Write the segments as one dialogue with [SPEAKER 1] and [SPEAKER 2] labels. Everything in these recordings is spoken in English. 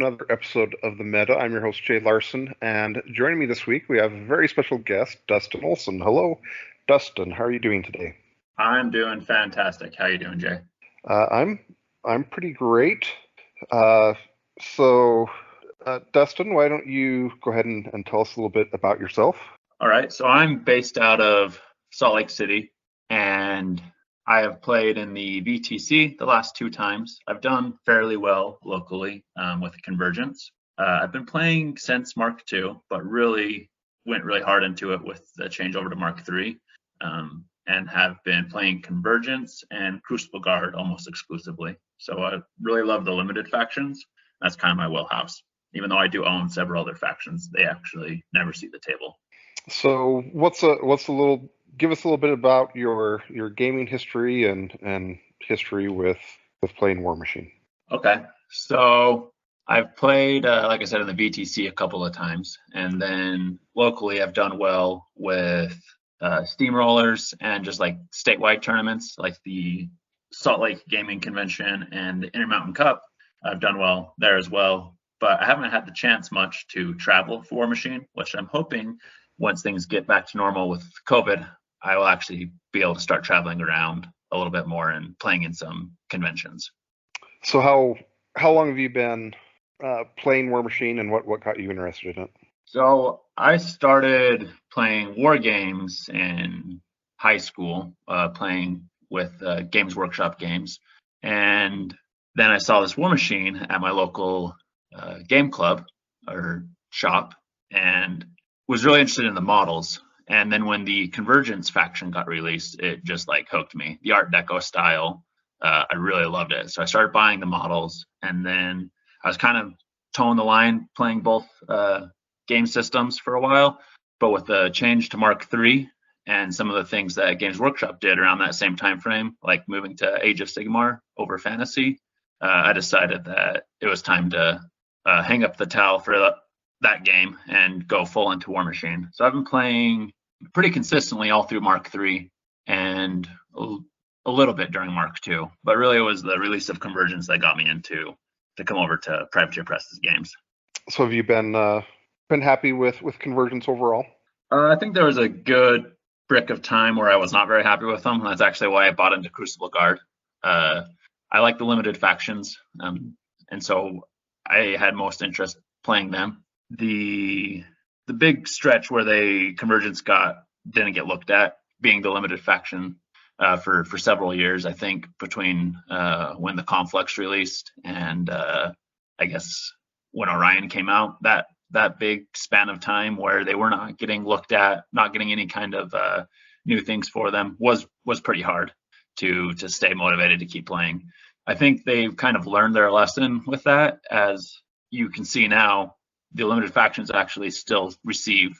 [SPEAKER 1] another episode of The Meta. I'm your host, Jay Larson, and joining me this week we have a very special guest, Dustin Olsen. Hello, Dustin. How are you doing today?
[SPEAKER 2] I'm doing fantastic. How you doing, Jay?
[SPEAKER 1] Uh, I'm I'm pretty great. Uh, Dustin, why don't you go ahead and tell us a little bit about yourself?
[SPEAKER 2] All right. So I'm based out of Salt Lake City, and I have played in the VTC the last two times. I've done fairly well locally with Convergence. I've been playing since Mark II, but really went really hard into it with the changeover to Mark III, and have been playing Convergence and Crucible Guard almost exclusively. So I really love the limited factions. That's kind of my wheelhouse. Even though I do own several other factions, they actually never see the table.
[SPEAKER 1] So, give us a little bit about your gaming history and history with playing War Machine.
[SPEAKER 2] Okay, so I've played, like I said, in the VTC a couple of times, and then locally I've done well with steamrollers and just like statewide tournaments, like the Salt Lake Gaming Convention and the Intermountain Cup. I've done well there as well, but I haven't had the chance much to travel for War Machine, which I'm hoping once things get back to normal with COVID, I will actually be able to start traveling around a little bit more and playing in some conventions.
[SPEAKER 1] So, how long have you been playing War Machine, and what got you interested in it?
[SPEAKER 2] So I started playing war games in high school, playing with Games Workshop games, and then I saw this War Machine at my local game club or shop, and was really interested in the models. And then when the Convergence faction got released, it just like hooked me. The Art Deco style, I really loved it. So I started buying the models, and then I was kind of towing the line, playing both game systems for a while. But with the change to Mark III and some of the things that Games Workshop did around that same time frame, like moving to Age of Sigmar over Fantasy, I decided that it was time to hang up the towel for that game and go full into War Machine. So I've been playing pretty consistently all through Mark III and a little bit during Mark II, but really it was the release of Convergence that got me to come over to Privateer Press's games.
[SPEAKER 1] So have you been happy with Convergence overall?
[SPEAKER 2] I think there was a good brick of time where I was not very happy with them. And that's actually why I bought into Crucible Guard. I like the limited factions, and so I had most interest playing them. The big stretch where Convergence didn't get looked at, being the limited faction for several years, I think, between when the Conflux released and I guess when Orion came out, that big span of time where they were not getting looked at, not getting any kind of new things for them was pretty hard to stay motivated to keep playing. I think they've kind of learned their lesson with that. As you can see now, the limited factions actually still receive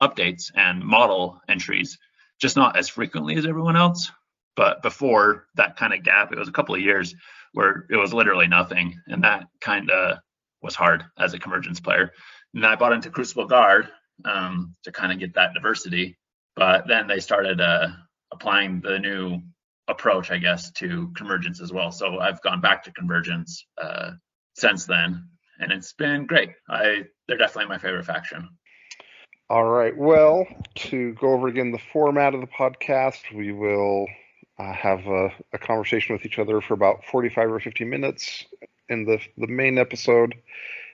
[SPEAKER 2] updates and model entries, just not as frequently as everyone else. But before that kind of gap, it was a couple of years where it was literally nothing, and that kind of was hard as a Convergence player. And I bought into Crucible Guard to kind of get that diversity, but then they started applying the new approach, I guess, to Convergence as well. So I've gone back to Convergence since then, and it's been great. They're definitely my favorite faction.
[SPEAKER 1] All right. Well, to go over again the format of the podcast, we will have a conversation with each other for about 45 or 50 minutes in the main episode,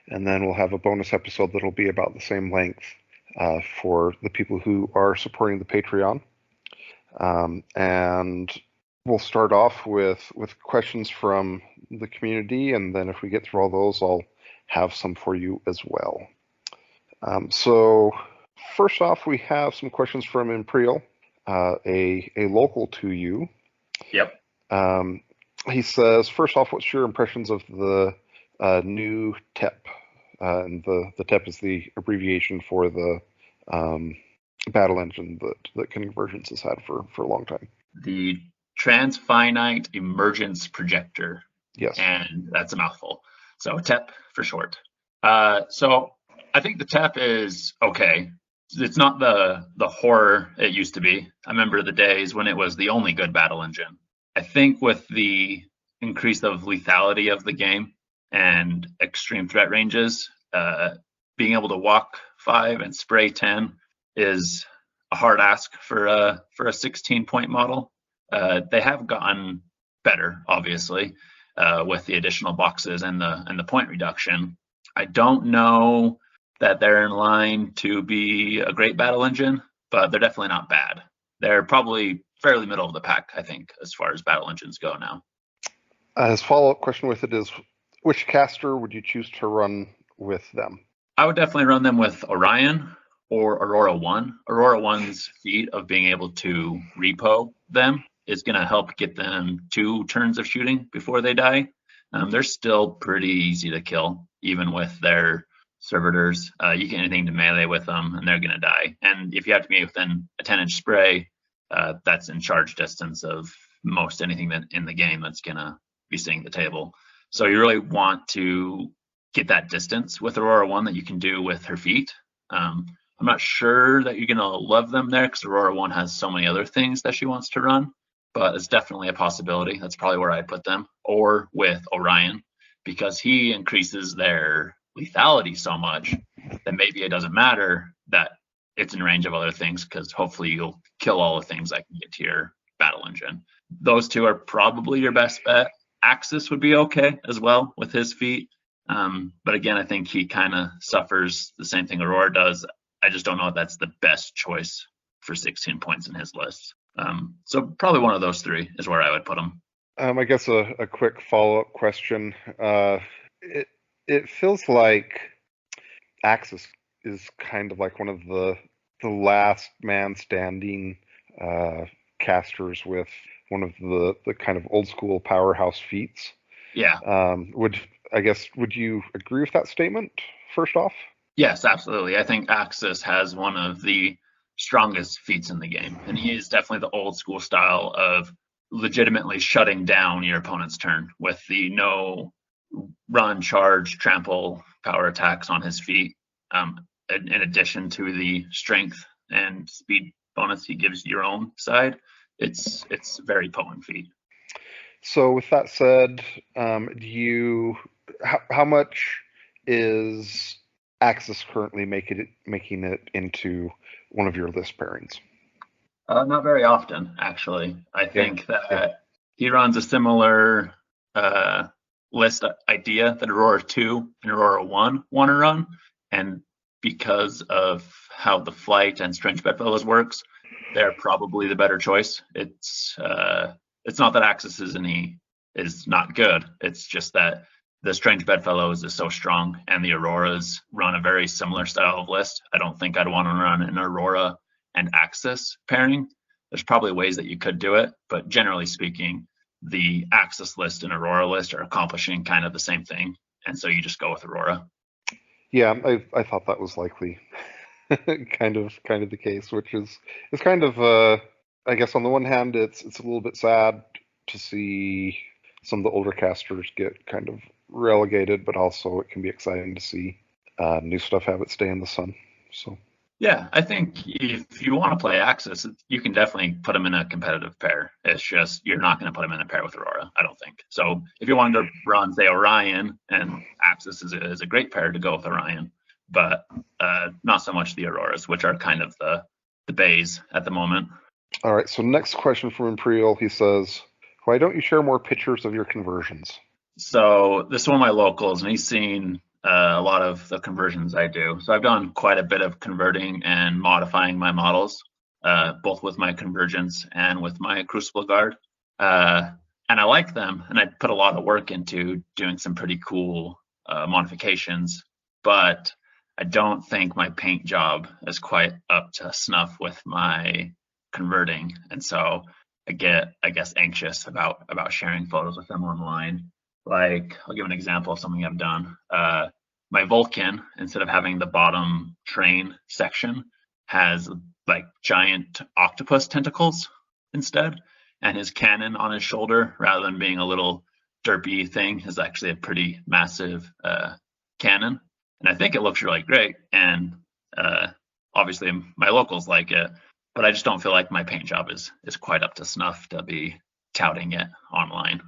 [SPEAKER 1] and then we'll have a bonus episode that'll be about the same length for the people who are supporting the Patreon. And we'll start off with questions from the community, and then if we get through all those, I'll have some for you as well. So first off, we have some questions from Imperial, a local to you.
[SPEAKER 2] Yep.
[SPEAKER 1] He says, first off, what's your impressions of the new TEP? And the TEP is the abbreviation for the battle engine that Convergence has had for a long time.
[SPEAKER 2] The Transfinite Emergence Projector.
[SPEAKER 1] Yes.
[SPEAKER 2] And that's a mouthful. So TEP for short. So I think the TEP is okay. It's not the horror it used to be. I remember the days when it was the only good battle engine. I think with the increase of lethality of the game and extreme threat ranges, being able to walk 5 and spray 10 is a hard ask for a 16-point model. They have gotten better, obviously, with the additional boxes and the point reduction. I don't know that they're in line to be a great battle engine, but they're definitely not bad. They're probably fairly middle of the pack, I think, as far as battle engines go now.
[SPEAKER 1] His follow-up question with it is, which caster would you choose to run with them?
[SPEAKER 2] I would definitely run them with Orion or Aurora 1. Aurora 1's feat of being able to repo them is going to help get them 2 turns of shooting before they die. They're still pretty easy to kill, even with their servitors. You get anything to melee with them, and they're going to die. And if you have to be within a 10-inch spray, that's in charge distance of most anything that in the game that's going to be sitting at the table. So you really want to get that distance with Aurora 1 that you can do with her feet. I'm not sure that you're going to love them there because Aurora 1 has so many other things that she wants to run, but it's definitely a possibility. That's probably where I'd put them, or with Orion, because he increases their lethality so much that maybe it doesn't matter that it's in range of other things, because hopefully you'll kill all the things that can get to your battle engine. Those 2 are probably your best bet. Axis would be okay as well with his feet. But again, I think he kind of suffers the same thing Aurora does. I just don't know if that's the best choice for 16 points in his list. So probably one of those 3 is where I would put him.
[SPEAKER 1] I guess a quick follow-up question. It feels like Axis is kind of like one of the last man standing casters with one of the kind of old school powerhouse feats.
[SPEAKER 2] Yeah.
[SPEAKER 1] Would you agree with that statement, first off?
[SPEAKER 2] Yes, absolutely. I think Axis has one of the strongest feats in the game, and he is definitely the old school style of legitimately shutting down your opponent's turn with the no run, charge, trample power attacks on his feet, in addition to the strength and speed bonus he gives your own side. It's a very potent feat.
[SPEAKER 1] So with that said, how much is Axis currently making it into one of your list pairings?
[SPEAKER 2] Not very often, actually. I think that he runs a similar list idea that Aurora 2 and Aurora 1 want to run, and because of how the flight and Strange Bedfellows works, they're probably the better choice. It's not that Axis is not good. It's just that the Strange Bedfellows is so strong, and the Auroras run a very similar style of list. I don't think I'd want to run an Aurora and Axis pairing. There's probably ways that you could do it, but generally speaking, the Axis list and Aurora list are accomplishing kind of the same thing, and so you just go with Aurora.
[SPEAKER 1] Yeah, I thought that was likely kind of the case, which is kind of I guess on the one hand it's a little bit sad to see some of the older casters get kind of relegated, but also it can be exciting to see new stuff have its day in the sun. So
[SPEAKER 2] yeah, I think if you want to play Axis, you can definitely put them in a competitive pair. It's just you're not going to put them in a pair with Aurora, I don't think. So if you wanted to run, say, Orion, and Axis is a great pair to go with Orion, but not so much the Auroras, which are kind of the bays at the moment.
[SPEAKER 1] All right, so next question from Imperial. He says, why don't you share more pictures of your conversions?
[SPEAKER 2] So this is one of my locals, and he's seen a lot of the conversions I do. So I've done quite a bit of converting and modifying my models, both with my Convergence and with my Crucible Guard. And I like them, and I put a lot of work into doing some pretty cool modifications, but I don't think my paint job is quite up to snuff with my converting. And so I get, I guess, anxious about sharing photos with them online. Like, I'll give an example of something I've done. My Vulcan, instead of having the bottom train section, has like giant octopus tentacles instead. And his cannon on his shoulder, rather than being a little derpy thing, is actually a pretty massive cannon. And I think it looks really great. And obviously my locals like it, but I just don't feel like my paint job is quite up to snuff to be touting it online.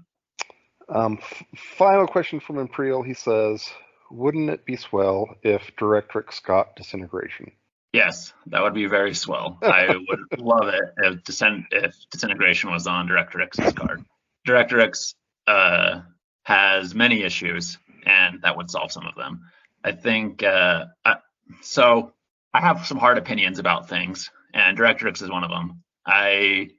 [SPEAKER 1] Final question from Imperial. He says, wouldn't it be swell if Directrix got disintegration?
[SPEAKER 2] Yes, that would be very swell. I would love it if disintegration was on Director X's card. Director X has many issues, and that would solve some of them. I think so. I have some hard opinions about things, and Director X is one of them. I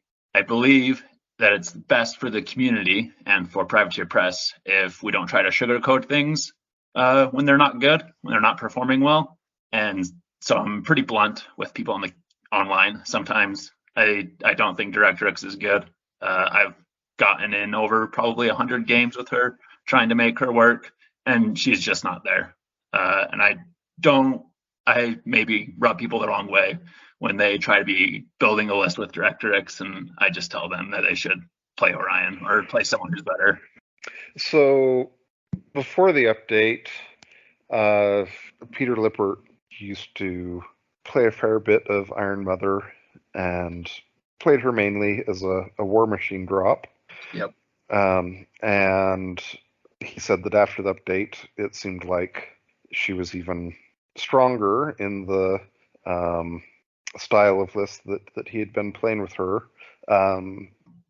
[SPEAKER 2] believe that it's best for the community and for privateer press if we don't try to sugarcoat things when they're not good, when they're not performing well, and so I'm pretty blunt with people on the online. Sometimes I don't think Directrix is good. I've gotten in over probably 100 games with her trying to make her work, and she's just not there. And I maybe rub people the wrong way when they try to be building a list with Directrix, and I just tell them that they should play Orion or play someone who's better.
[SPEAKER 1] So before the update, Peter Lippert used to play a fair bit of Iron Mother and played her mainly as a War Machine drop.
[SPEAKER 2] Yep.
[SPEAKER 1] And he said that after the update, it seemed like she was even stronger in the style of list that he had been playing with her.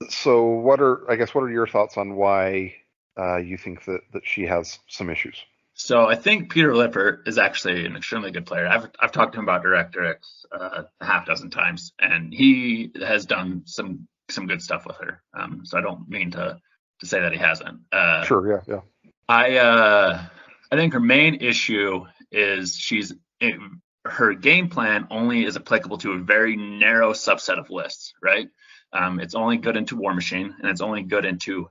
[SPEAKER 1] So what are your thoughts on why you think that she has some issues?
[SPEAKER 2] So I think Peter Lippert is actually an extremely good player. I've talked to him about Directrix a half dozen times, and he has done some good stuff with her. So I don't mean to say that he hasn't.
[SPEAKER 1] Sure, yeah.
[SPEAKER 2] I think her main issue is her game plan only is applicable to a very narrow subset of lists, right? It's only good into War Machine, and it's only good into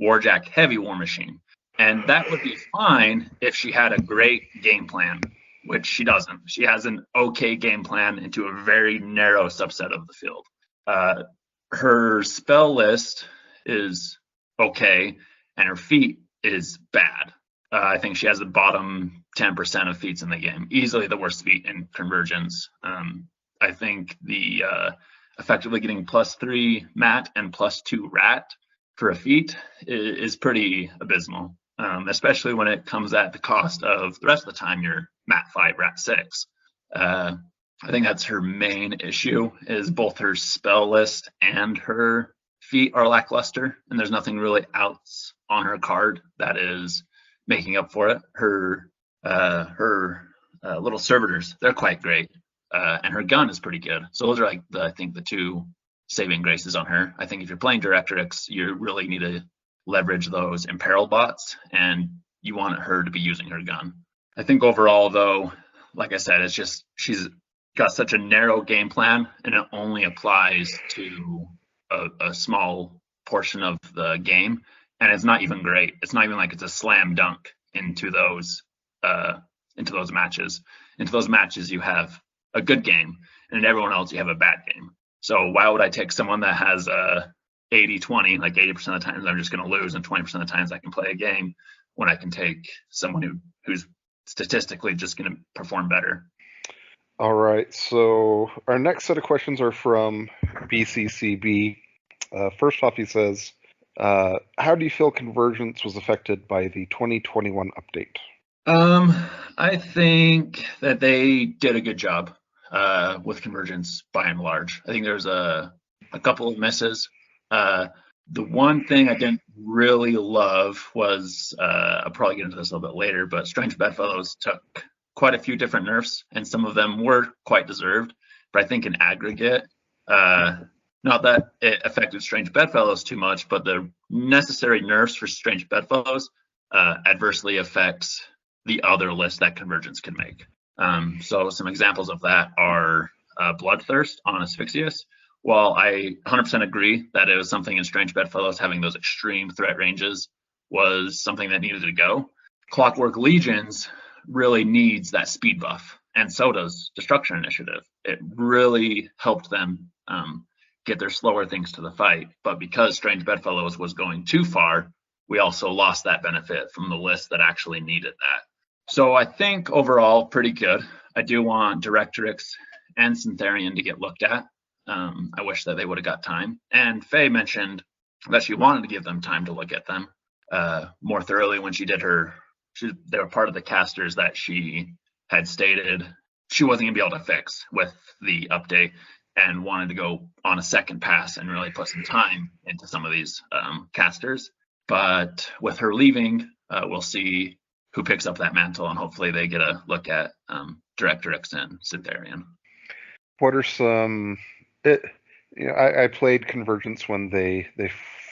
[SPEAKER 2] Warjack Heavy War Machine. And that would be fine if she had a great game plan, which she doesn't. She has an okay game plan into a very narrow subset of the field. Her spell list is okay, and her feat is bad. I think she has the bottom 10% of feats in the game, easily the worst feat in Convergence. I think the effectively getting +3 Mat and +2 Rat for a feat is pretty abysmal. Especially when it comes at the cost of the rest of the time you're Mat 5, Rat 6. I think that's her main issue, is both her spell list and her feat are lackluster, and there's nothing really else on her card that is making up for it. Her little servitors, they're quite great, and her gun is pretty good. So those are like I think the two saving graces on her. I think if you're playing Directrix, you really need to leverage those imperil bots, and you want her to be using her gun. I think overall, though, like I said, it's just she's got such a narrow game plan, and it only applies to a small portion of the game, and it's not even great. It's not even like it's a slam dunk into those matches. Into those matches, you have a good game, and in everyone else, you have a bad game. So why would I take someone that has a 80-20, like 80% of the times I'm just going to lose, and 20% of the times I can play a game, when I can take someone who's statistically just going to perform better.
[SPEAKER 1] All right, so our next set of questions are from BCCB. First off, he says, how do you feel Convergence was affected by the 2021 update?
[SPEAKER 2] I think that they did a good job with Convergence by and large. I think there's a couple of misses. The one thing I didn't really love was, I'll probably get into this a little bit later, but Strange Bedfellows took quite a few different nerfs, and some of them were quite deserved. But I think in aggregate, not that it affected Strange Bedfellows too much, but the necessary nerfs for Strange Bedfellows adversely affects the other lists that Convergence can make. So some examples of that are Bloodthirst on Asphyxious. While I 100% agree that it was something in Strange Bedfellows having those extreme threat ranges was something that needed to go, Clockwork Legions really needs that speed buff, and so does Destruction Initiative. It really helped them get their slower things to the fight, but because Strange Bedfellows was going too far, we also lost that benefit from the list that actually needed that. So I think overall pretty good. I do want Directrix and Syntherian to get looked at. I wish that they would have got time. And Faye mentioned that she wanted to give them time to look at them. more thoroughly when she did they were part of the casters that she had stated she wasn't going to be able to fix with the update, and wanted to go on a second pass and really put some time into some of these casters. But with her leaving, we'll see who picks up that mantle, and hopefully they get a look at Directrix and Syntherian.
[SPEAKER 1] What are some? I played Convergence when they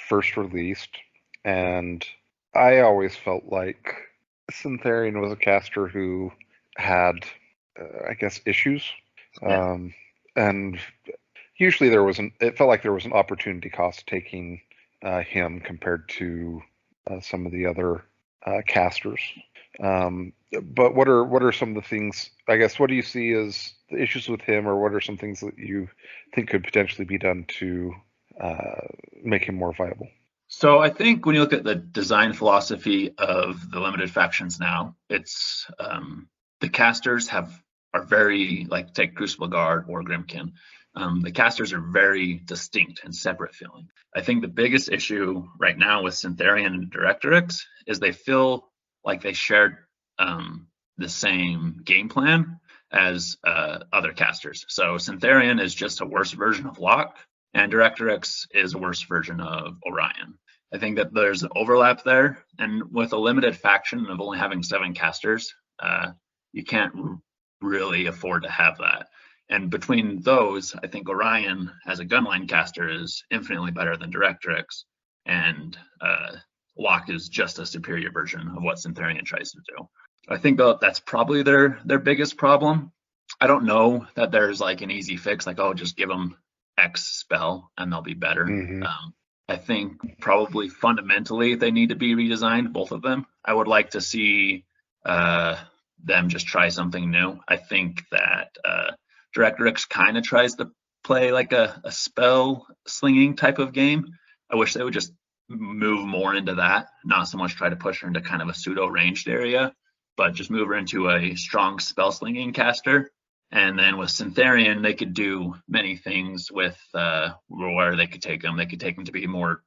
[SPEAKER 1] first released, and I always felt like Syntherian was a caster who had, I guess, issues.
[SPEAKER 2] Yeah.
[SPEAKER 1] And usually it felt like there was an opportunity cost taking him compared to some of the other casters. But what are some of the things, I guess, what do you see as the issues with him, or what are some things that you think could potentially be done to make him more viable?
[SPEAKER 2] So I think when you look at the design philosophy of the limited factions now, it's the casters are very, like, take Crucible Guard or Grimkin. The casters are very distinct and separate feeling. I think the biggest issue right now with Syntherian and Directrix is they feel like they shared the same game plan as other casters. So Syntherian is just a worse version of Locke, and Directrix is a worse version of Orion. I think that there's an overlap there, and with a limited faction of only having 7 casters, you can't really afford to have that. And between those, I think Orion as a gunline caster is infinitely better than Directrix, and Locke is just a superior version of what Syntherian tries to do. I think that's probably their biggest problem. I don't know that there's like an easy fix, like, oh, just give them X spell and they'll be better.
[SPEAKER 1] Mm-hmm.
[SPEAKER 2] I think probably fundamentally they need to be redesigned, both of them. I would like to see them just try something new. I think that Directrix kind of tries to play like a spell slinging type of game. I wish they would just move more into that, not so much try to push her into kind of a pseudo ranged area, but just move her into a strong spell slinging caster. And then with Syntherian, they could do many things with where they could take them. They could take them to be more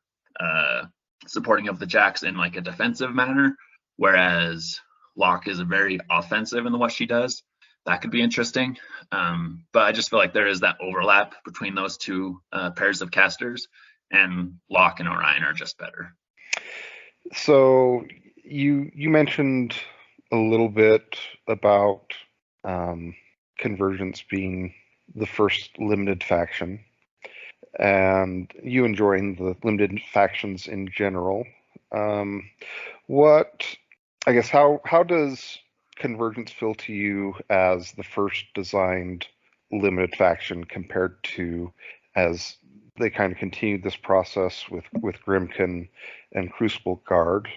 [SPEAKER 2] supporting of the Jax in like a defensive manner, whereas Locke is very offensive in what she does. That could be interesting. But I just feel like there is that overlap between those two pairs of casters, and Locke and Orion are just better.
[SPEAKER 1] So you mentioned a little bit about Convergence being the first limited faction, and you enjoying the limited factions in general. How does Convergence feel to you as the first designed limited faction compared to as they kind of continued this process with Grimkin and Crucible Guard?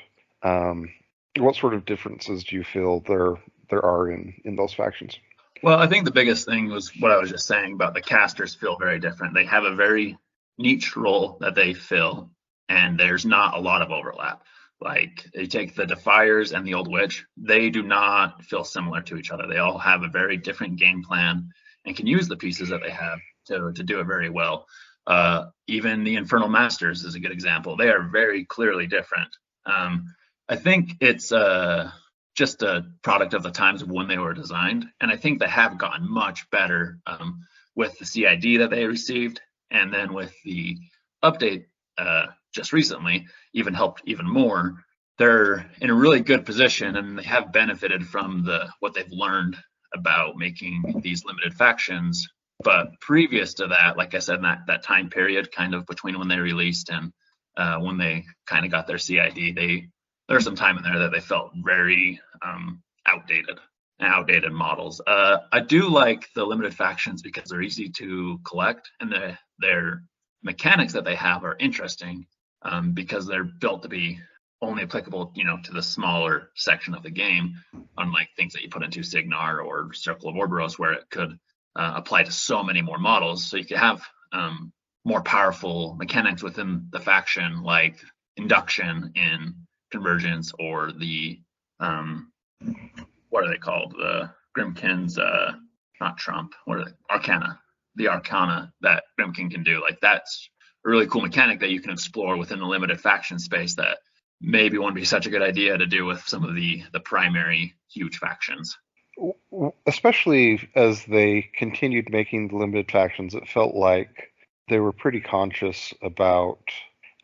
[SPEAKER 1] What sort of differences do you feel there are in those factions?
[SPEAKER 2] Well, I think the biggest thing was what I was just saying about the casters feel very different. They have a very niche role that they fill, and there's not a lot of overlap. Like, you take the Defiers and the Old Witch, they do not feel similar to each other. They all have a very different game plan and can use the pieces that they have to do it very well. Even the Infernal Masters is a good example. They are very clearly different. I think it's just a product of the times of when they were designed, and I think they have gotten much better with the CID that they received, and then with the update just recently, even helped even more. They're in a really good position, and they have benefited from what they've learned about making these limited factions. But previous to that, like I said, in that time period, kind of between when they released and when they kind of got their CID, there's some time in there that they felt very outdated models. I do like the limited factions because they're easy to collect, and their mechanics that they have are interesting because they're built to be only applicable, to the smaller section of the game, unlike things that you put into Signar or Circle of Orboros, where it could apply to so many more models. So you could have more powerful mechanics within the faction, like induction in Convergence, or the what are they called? The Grimkin's not Trump. What are they? Arcana. The Arcana that Grimkin can do. Like, that's a really cool mechanic that you can explore within the limited faction space that maybe wouldn't be such a good idea to do with some of the primary huge factions.
[SPEAKER 1] Especially as they continued making the limited factions, it felt like they were pretty conscious about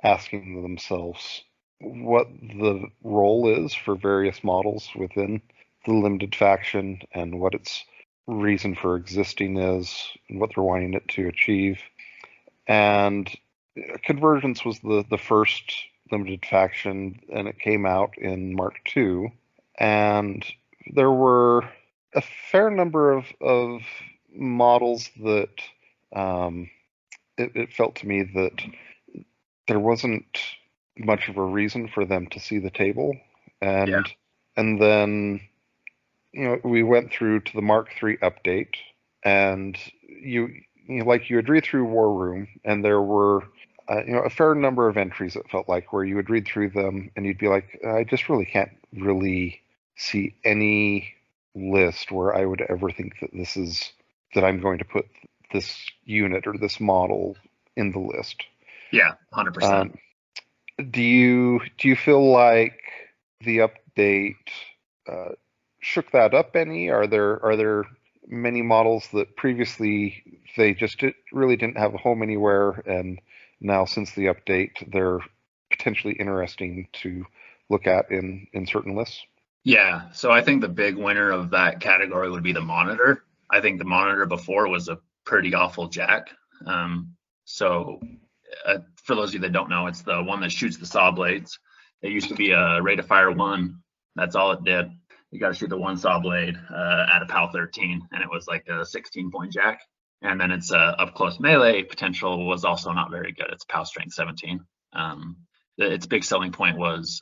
[SPEAKER 1] asking themselves what the role is for various models within the limited faction and what its reason for existing is and what they're wanting it to achieve. And Convergence was the first limited faction, and it came out in Mark II. And there were a fair number of models that it felt to me that there wasn't much of a reason for them to see the table. And then we went through to the Mark III update, and you had read through War Room, and there were a fair number of entries, it felt like, where you would read through them and you'd be like, I just really can't really see any list where I would ever think that I'm going to put this unit or this model in the list.
[SPEAKER 2] Yeah, 100%.
[SPEAKER 1] Do you feel like the update shook that up any? Are there many models that previously they just really didn't have a home anywhere, and now since the update they're potentially interesting to look at in certain lists?
[SPEAKER 2] Yeah, so I think the big winner of that category would be the Monitor. I think the Monitor before was a pretty awful jack. For those of you that don't know, it's the one that shoots the saw blades. It used to be a rate of fire 1. That's all it did. You got to shoot the one saw blade at a POW 13, and it was like a 16-point jack. And then its up close melee potential was also not very good. It's POW strength 17. Its big selling point was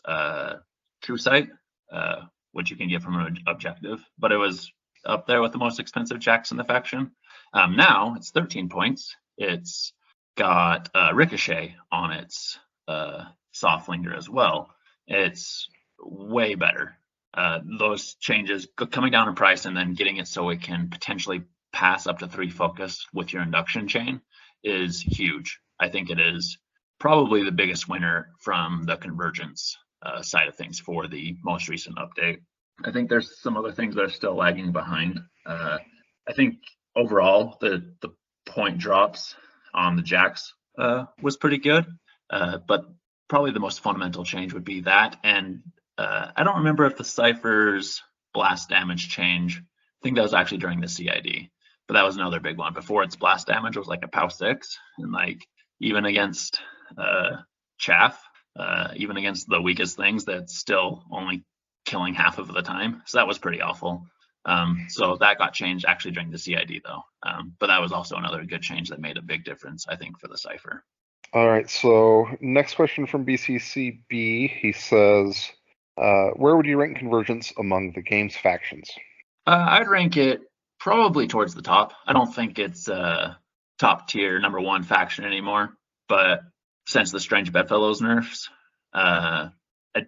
[SPEAKER 2] True Sight, which you can get from an objective, but it was up there with the most expensive jacks in the faction. Now it's 13 points. It's got Ricochet on its saw flinger as well. It's way better. Those changes coming down in price and then getting it so it can potentially pass up to 3 focus with your induction chain is huge. I think it is probably the biggest winner from the Convergence side of things for the most recent update. I think there's some other things that are still lagging behind. I think overall the point drops on the jacks was pretty good, but probably the most fundamental change would be that. And I don't remember if the Cypher's blast damage change, I think that was actually during the CID, but that was another big one. Before, its blast damage was like a POW 6, and like even against chaff, even against the weakest things, that's still only killing half of the time. So that was pretty awful. So that got changed actually during the CID though. But that was also another good change that made a big difference, I think, for the Cypher.
[SPEAKER 1] All right, so next question from BCCB. He says, where would you rank Convergence among the game's factions?
[SPEAKER 2] I'd rank it probably towards the top. I don't think it's top tier number 1 faction anymore, but since the Strange Bedfellows nerfs, I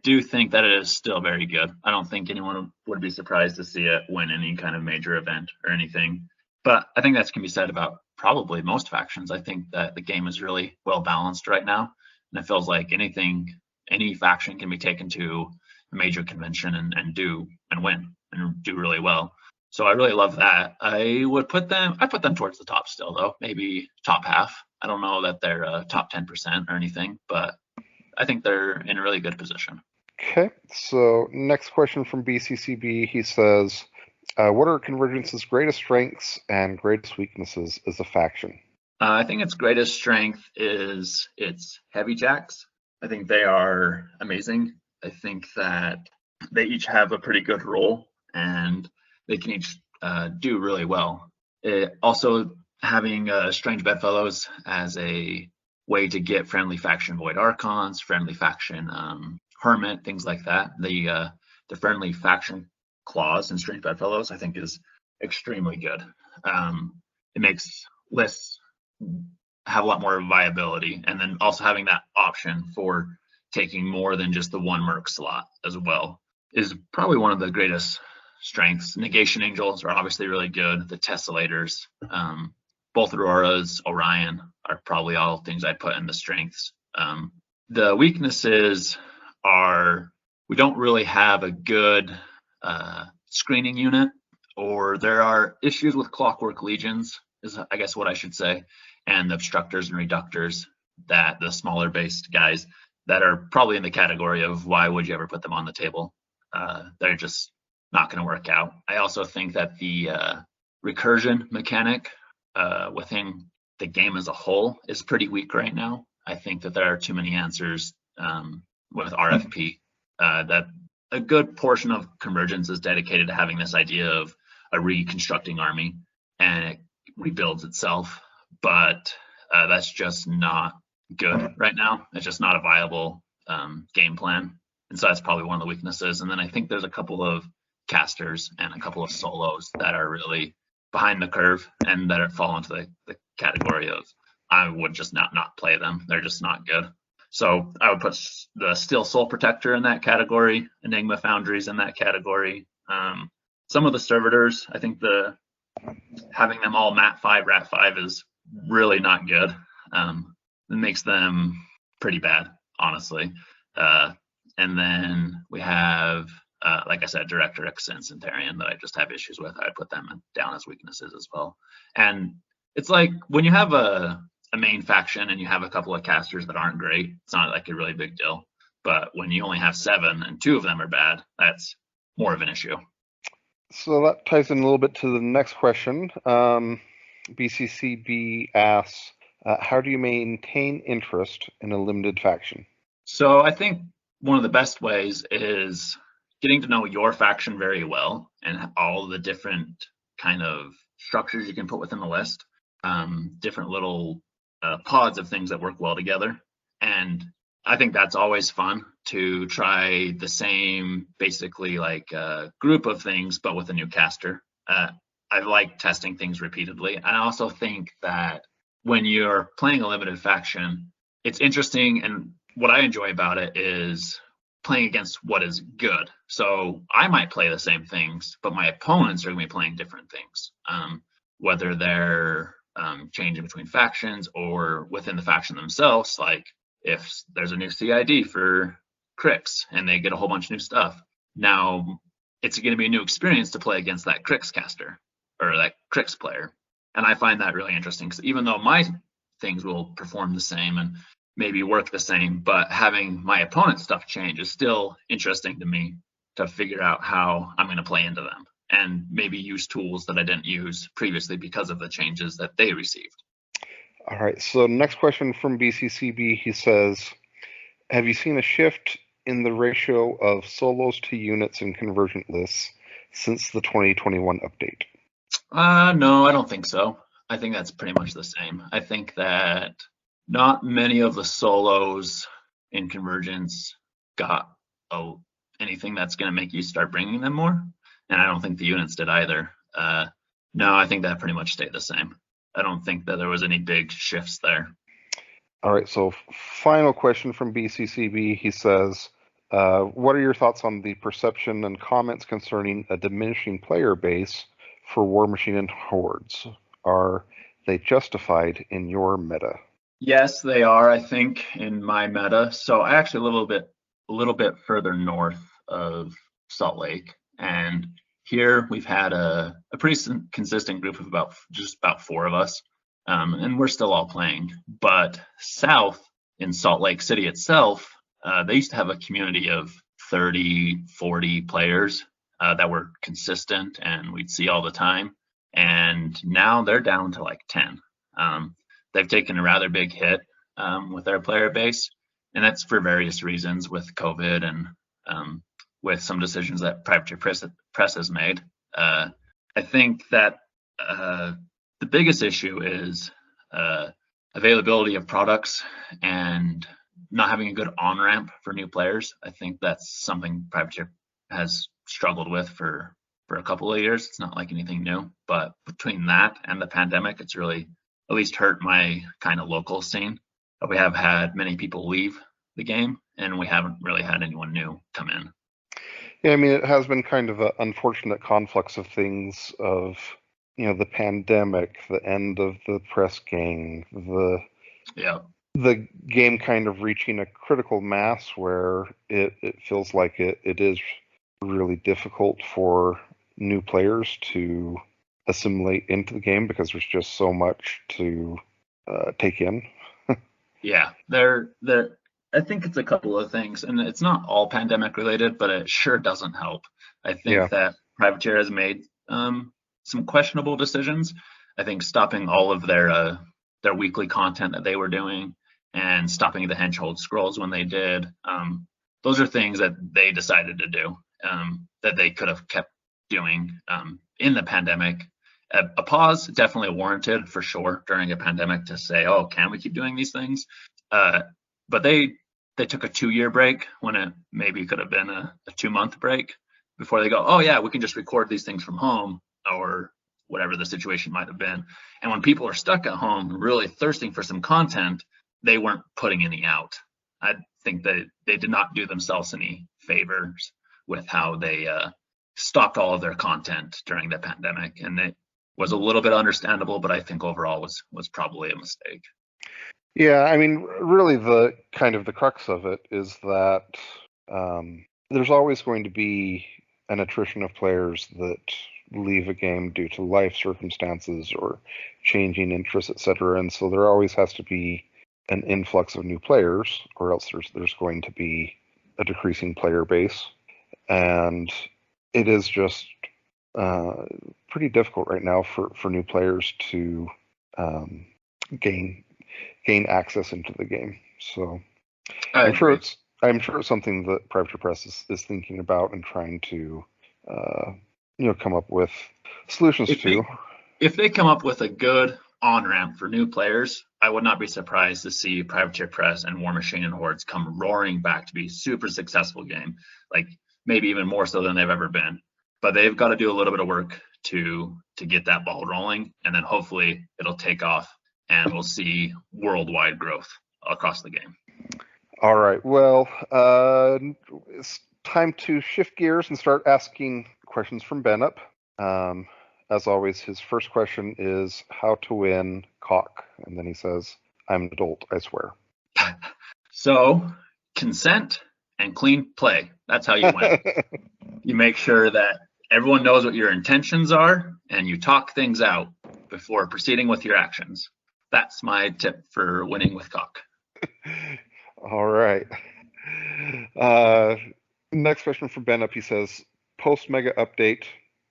[SPEAKER 2] do think that it is still very good. I don't think anyone would be surprised to see it win any kind of major event or anything. But I think that can be said about probably most factions. I think that the game is really well balanced right now, and it feels like any faction can be taken to a major convention and win and do really well. So I really love that. I put them towards the top still though, maybe top half. I don't know that they're top 10% or anything, but I think they're in a really good position.
[SPEAKER 1] Okay, so next question from BCCB. He says, what are Convergence's greatest strengths and greatest weaknesses as a faction?
[SPEAKER 2] I think its greatest strength is its heavy jacks. I think they are amazing. I think that they each have a pretty good role and they can each do really well. Also, having Strange Bedfellows as a way to get friendly faction Void Archons, friendly faction Hermit, things like that. The friendly faction clause in Strange Bedfellows, I think, is extremely good. It makes lists have a lot more viability, and then also having that option for taking more than just the 1 Merc slot as well is probably one of the greatest strengths. Negation Angels are obviously really good. The Tesselators, both Auroras, Orion are probably all things I'd put in the strengths. The weaknesses we don't really have a good screening unit, or there are issues with clockwork legions, is I guess what I should say, and obstructors and reductors, that the smaller based guys that are probably in the category of why would you ever put them on the table? They're just not going to work out. I also think that the recursion mechanic within the game as a whole is pretty weak right now. I think that there are too many answers with RFP. That a good portion of Convergence is dedicated to having this idea of a reconstructing army, and it rebuilds itself. But that's just not good right now. It's just not a viable game plan. And so that's probably one of the weaknesses. And then I think there's a couple of casters and a couple of solos that are really behind the curve and that fall into the category of I would just not play them. They're just not good. So I would put the Steel Soul Protector in that category, Enigma Foundries in that category. Some of the servitors, I think having them all Mat 5, Rat 5 is really not good. It makes them pretty bad, honestly. And then we have, like I said, Directrix and Centurion that I just have issues with. I'd put them down as weaknesses as well. And it's like when you have a main faction and you have a couple of casters that aren't great, it's not like a really big deal. But when you only have 7 and 2 of them are bad, that's more of an issue.
[SPEAKER 1] So that ties in a little bit to the next question. BCCB asks, how do you maintain interest in a limited faction?
[SPEAKER 2] So I think one of the best ways is getting to know your faction very well and all the different kind of structures you can put within the list, different little pods of things that work well together. And I think that's always fun to try the same, basically like group of things, but with a new caster. I like testing things repeatedly. I also think that when you're playing a limited faction, it's interesting, and what I enjoy about it is playing against what is good. So I might play the same things, but my opponents are going to be playing different things, whether they're changing between factions or within the faction themselves. Like if there's a new CID for Crix and they get a whole bunch of new stuff, now it's going to be a new experience to play against that Crix caster or that Crix player. And I find that really interesting because even though my things will perform the same and maybe work the same, but having my opponent's stuff change is still interesting to me to figure out how I'm going to play into them and maybe use tools that I didn't use previously because of the changes that they received.
[SPEAKER 1] All right, so next question from BCCB, he says, have you seen a shift in the ratio of solos to units in Convergent lists since the 2021 update?
[SPEAKER 2] No, I don't think so. I think that's pretty much the same. I think that not many of the solos in Convergence got anything that's going to make you start bringing them more. And I don't think the units did either. No, I think that pretty much stayed the same. I don't think that there was any big shifts there.
[SPEAKER 1] All right, so final question from BCCB. He says, what are your thoughts on the perception and comments concerning a diminishing player base for War Machine and Hordes? Are they justified in your meta?
[SPEAKER 2] Yes, they are, I think, in my meta. So I actually live a little bit further north of Salt Lake, and here we've had a pretty consistent group of about 4 of us, and we're still all playing. But south in Salt Lake City itself, they used to have a community of 30, 40 players that were consistent and we'd see all the time. And now they're down to like 10. They've taken a rather big hit with their player base, and that's for various reasons with COVID and with some decisions that private press has made. I think that the biggest issue is availability of products and not having a good on-ramp for new players. I think that's something private has struggled with for a couple of years. It's not like anything new, but between that and the pandemic, it's really at least hurt my kind of local scene. But we have had many people leave the game, and we haven't really had anyone new come in.
[SPEAKER 1] Yeah, I mean, it has been kind of an unfortunate conflux of things of, the pandemic, the end of the press gang, the game kind of reaching a critical mass where it feels like it is really difficult for new players to assimilate into the game because there's just so much to take in.
[SPEAKER 2] Yeah, there. I think it's a couple of things, and it's not all pandemic related, but it sure doesn't help. I
[SPEAKER 1] Yeah.
[SPEAKER 2] think that Privateer has made some questionable decisions. I think stopping all of their weekly content that they were doing and stopping the Henchhold scrolls when they did, those are things that they decided to do that they could have kept doing in the pandemic. A pause definitely warranted for sure during a pandemic to say, oh, can we keep doing these things? But they took a 2-year break when it maybe could have been a 2-month break before they go, oh yeah, we can just record these things from home or whatever the situation might have been. And when people are stuck at home really thirsting for some content, they weren't putting any out. I think that they did not do themselves any favors with how they stopped all of their content during the pandemic. And it was a little bit understandable, but I think overall was probably a mistake.
[SPEAKER 1] Yeah, I mean, really, the kind of the crux of it is that there's always going to be an attrition of players that leave a game due to life circumstances or changing interests, etc. And so there always has to be an influx of new players, or else there's going to be a decreasing player base. And it is just pretty difficult right now for new players to gain access into the game. So I'm sure it's something that Privateer Press is thinking about and trying to come up with solutions to.
[SPEAKER 2] If they come up with a good on-ramp for new players, I would not be surprised to see Privateer Press and War Machine and Hordes come roaring back to be super successful game, like maybe even more so than they've ever been. But they've got to do a little bit of work to get that ball rolling, and then hopefully it'll take off and we'll see worldwide growth across the game.
[SPEAKER 1] All right. Well, it's time to shift gears and start asking questions from Benup. As always, his first question is how to win cock. And then he says, I'm an adult, I swear.
[SPEAKER 2] So, consent and clean play. That's how you win. You make sure that everyone knows what your intentions are and you talk things out before proceeding with your actions. That's my tip for winning with cock.
[SPEAKER 1] All right. Next question from Ben Up. He says, post mega update,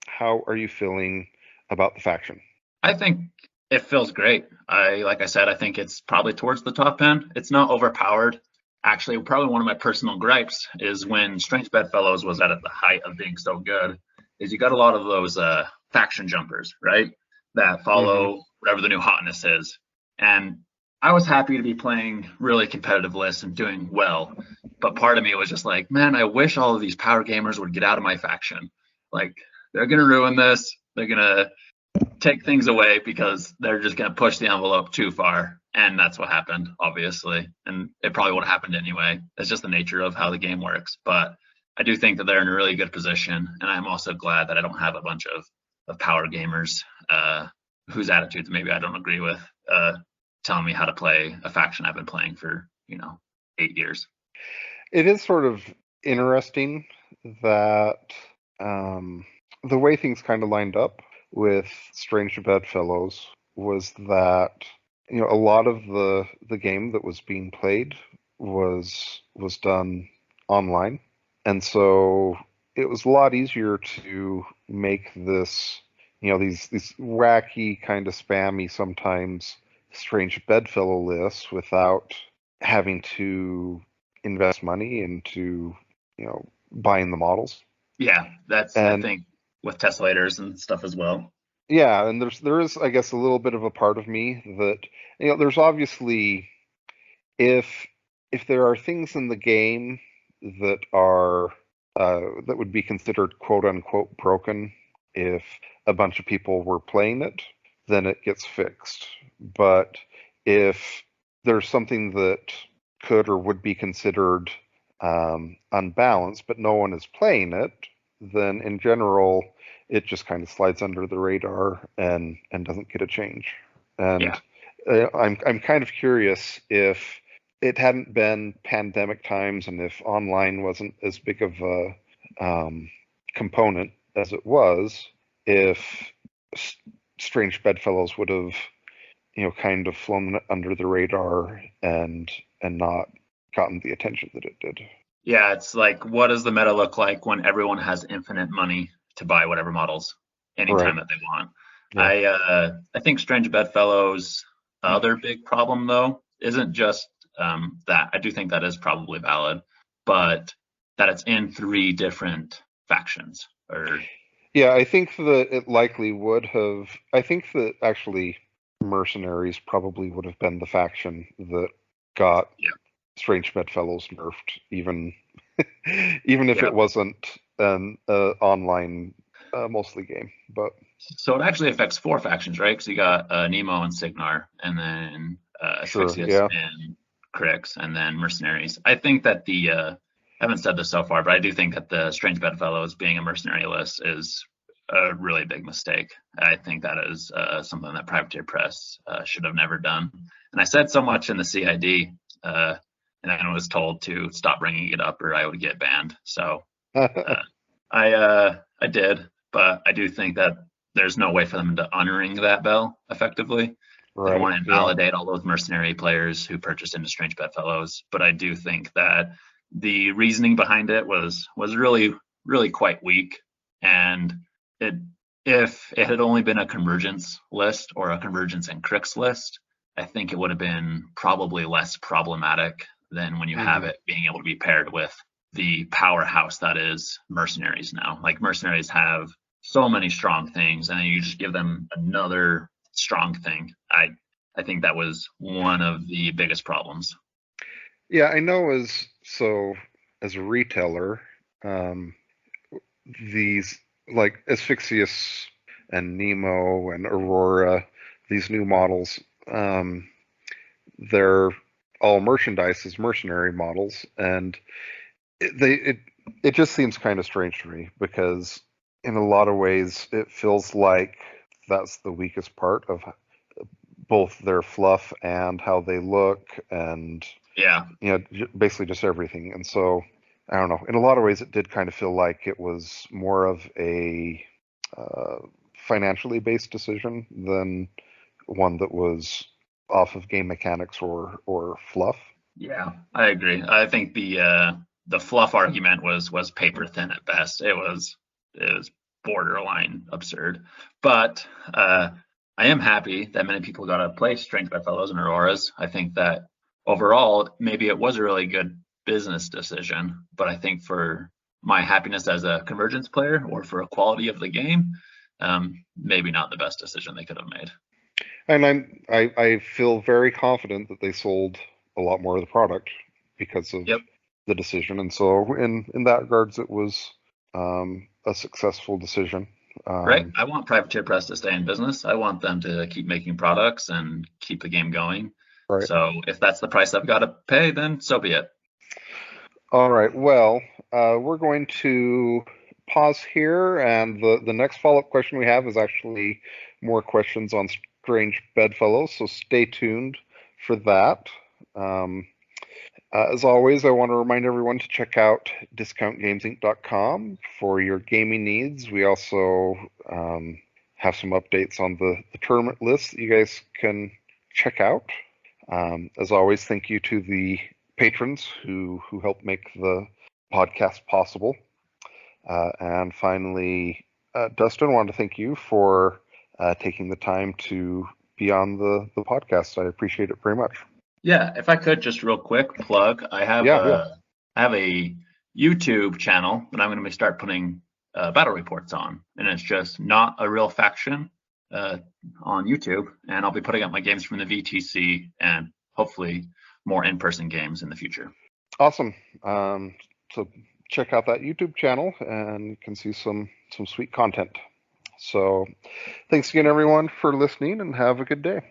[SPEAKER 1] how are you feeling about the faction?
[SPEAKER 2] I think it feels great. Like I said, I think it's probably towards the top end. It's not overpowered. Actually, probably one of my personal gripes is when Strange Bedfellows was at the height of being so good, is you got a lot of those faction jumpers, right? That follow whatever the new hotness is. And I was happy to be playing really competitive lists and doing well. But part of me was just like, man, I wish all of these power gamers would get out of my faction. Like, they're going to ruin this. They're going to take things away because they're just going to push the envelope too far. And that's what happened, obviously. And it probably would have happened anyway. It's just the nature of how the game works. But I do think that they're in a really good position. And I'm also glad that I don't have a bunch of power gamers whose attitudes maybe I don't agree with telling me how to play a faction I've been playing for, 8 years.
[SPEAKER 1] It is sort of interesting that the way things kind of lined up with Strange Bedfellows was that a lot of the game that was being played was done online, and so it was a lot easier to make this these wacky kind of spammy sometimes Strange Bedfellow lists without having to invest money into buying the models.
[SPEAKER 2] Yeah, that's I think with tesselators and stuff as well.
[SPEAKER 1] Yeah, and there is, I guess, a little bit of a part of me that there's obviously if there are things in the game that are that would be considered quote unquote broken if a bunch of people were playing it, then it gets fixed. But if there's something that could or would be considered unbalanced, but no one is playing it, then in general it just kind of slides under the radar and doesn't get a change. And I'm kind of curious if it hadn't been pandemic times and if online wasn't as big of a component as it was, if S- Strange Bedfellows would have, kind of flown under the radar and not gotten the attention that it did.
[SPEAKER 2] Yeah, it's like, what does the meta look like when everyone has infinite money to buy whatever models
[SPEAKER 1] Right.
[SPEAKER 2] anytime that they want?
[SPEAKER 1] Yeah.
[SPEAKER 2] I think Strange Bedfellows' other big problem though isn't just that. I do think that is probably valid, but that it's in three different factions. Or
[SPEAKER 1] Yeah, I think that it likely would have. I think that actually Mercenaries probably would have been the faction that got
[SPEAKER 2] yeah,
[SPEAKER 1] Strange Bedfellows nerfed, even even if
[SPEAKER 2] yeah.
[SPEAKER 1] it wasn't an online mostly game. But
[SPEAKER 2] So it actually affects four factions, right? Because you got Nemo and Signar, and then
[SPEAKER 1] sure,
[SPEAKER 2] Asphyxious
[SPEAKER 1] yeah.
[SPEAKER 2] and Crix, and then Mercenaries. I think that I haven't said this so far, but I do think that the Strange Bedfellows being a mercenary list is a really big mistake. I think that is something that Privateer Press should have never done. And I said so much in the CID, and I was told to stop bringing it up or I would get banned. So uh, I did, but I do think that there's no way for them to unring that bell effectively. They don't
[SPEAKER 1] Right,
[SPEAKER 2] want to
[SPEAKER 1] yeah.
[SPEAKER 2] invalidate all those mercenary players who purchased into Strange Bedfellows, but I do think that the reasoning behind it was really quite weak. And it if it had only been a convergence list or a convergence and Crix list, I think it would have been probably less problematic than when you have
[SPEAKER 1] Hmm.
[SPEAKER 2] it being able to be paired with the powerhouse that is mercenaries now. Like mercenaries have so many strong things, and then you just give them another strong thing. I think that was one of the biggest problems.
[SPEAKER 1] Yeah, I know as a retailer, um, these like Asphyxious and Nemo and Aurora, these new models, um, they're all merchandise as mercenary models, and it just seems kind of strange to me because in a lot of ways it feels like that's the weakest part of both their fluff and how they look and
[SPEAKER 2] Yeah,
[SPEAKER 1] basically just everything. And so I don't know. In a lot of ways, it did kind of feel like it was more of a uh, financially based decision than one that was off of game mechanics or fluff.
[SPEAKER 2] yeah, I agree. I think the fluff argument was paper thin at best. It was borderline absurd. But I am happy that many people got to play Strange Bedfellows and Auroras. I think that overall, maybe it was a really good business decision. But I think for my happiness as a Convergence player or for a quality of the game, maybe not the best decision they could have made.
[SPEAKER 1] And I feel very confident that they sold a lot more of the product because of
[SPEAKER 2] Yep.
[SPEAKER 1] the decision. And so in that regards, it was a successful decision.
[SPEAKER 2] Right.
[SPEAKER 1] Um,
[SPEAKER 2] I want Privateer Press to stay in business. I want them to keep making products and keep the game going.
[SPEAKER 1] right.
[SPEAKER 2] So if that's the price I've got to pay, then so be it.
[SPEAKER 1] All right. Well, we're going to pause here, and the next follow-up question we have is actually more questions on strange bedfellows. So stay tuned for that. Um, as always, I want to remind everyone to check out discountgamesinc.com for your gaming needs. We also have some updates on the tournament list that you guys can check out. As always, thank you to the patrons who help make the podcast possible. And finally, Dustin, I wanted to thank you for taking the time to be on the podcast. I appreciate it very much.
[SPEAKER 2] Yeah, if I could just real quick plug,
[SPEAKER 1] Yeah, yeah.
[SPEAKER 2] I have a YouTube channel that I'm going to start putting battle reports on, and it's just not a real faction uh, on YouTube, and I'll be putting up my games from the VTC and hopefully more in-person games in the future.
[SPEAKER 1] Awesome. So check out that YouTube channel and you can see some sweet content. So thanks again, everyone, for listening and have a good day.